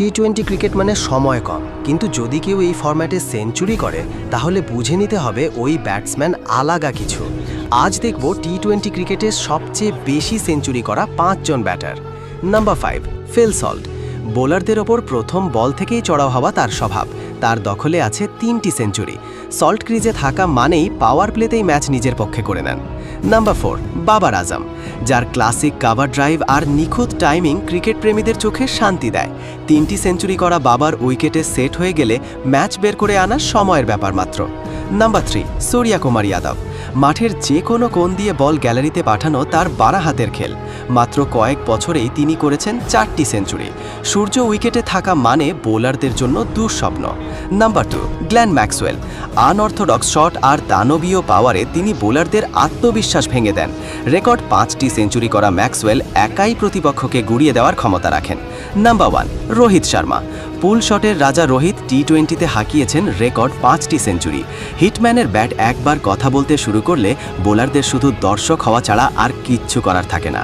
টি-20 cricket মানে সময় কম, কিন্তু যদি কেউ এই ফরম্যাটে সেঞ্চুরি করে তাহলে বুঝে নিতে হবে ওই ব্যাটসম্যান আলাদা কিছু। আজ দেখব টি-20 ক্রিকেটের সবচেয়ে বেশি সেঞ্চুরি করা 5 জন ব্যাটার। Number 5, Phil Salt. বোলারদের ওপর প্রথম বল থেকেই চড়াও হওয়া তার স্বভাব। তার দখলে আছে 3টি সেঞ্চুরি। সল্ট ক্রিজে থাকা মানেই পাওয়ার প্লেতেই ম্যাচ নিজের পক্ষে করে নেন। নাম্বার 4, বাবার আজম, যার ক্লাসিক কাভার ড্রাইভ আর নিখুঁত টাইমিং ক্রিকেট প্রেমীদের চোখে শান্তি দেয়। 3টি সেঞ্চুরি করা বাবার উইকেটে সেট হয়ে গেলে ম্যাচ বের করে আনা সময়ের ব্যাপার মাত্র। নাম্বার 3, সূর্যা কুমার যাদব। মাঠের যে কোনো কোণ দিয়ে বল গ্যালারিতে পাঠানো তার বাড়া হাতের খেল। মাত্র কয়েক বছরেই তিনি করেছেন 4টি সেঞ্চুরি। সূর্য উইকেটে থাকা মানে বোলারদের জন্য দুঃস্বপ্ন। Number 2, Glenn Maxwell. Unorthodox shot আর দানবীয় পাওয়ারে তিনি বোলারদের আত্মবিশ্বাস ভেঙে দেন। রেকর্ড 5টি সেঞ্চুরি করা ম্যাক্সওয়েল একাই প্রতিপক্ষকে গুড়িয়ে দেওয়ার ক্ষমতা রাখেন। নাম্বার 1, রোহিত শর্মা। পুল শটের রাজা রোহিত টি-20তে হাঁকিয়েছেন রেকর্ড 5টি সেঞ্চুরি। হিটম্যানের ব্যাট একবার কথা বলতে শুরু করলে বোলারদের শুধু দর্শক হওয়া ছাড়া আর কিচ্ছু করার থাকে না।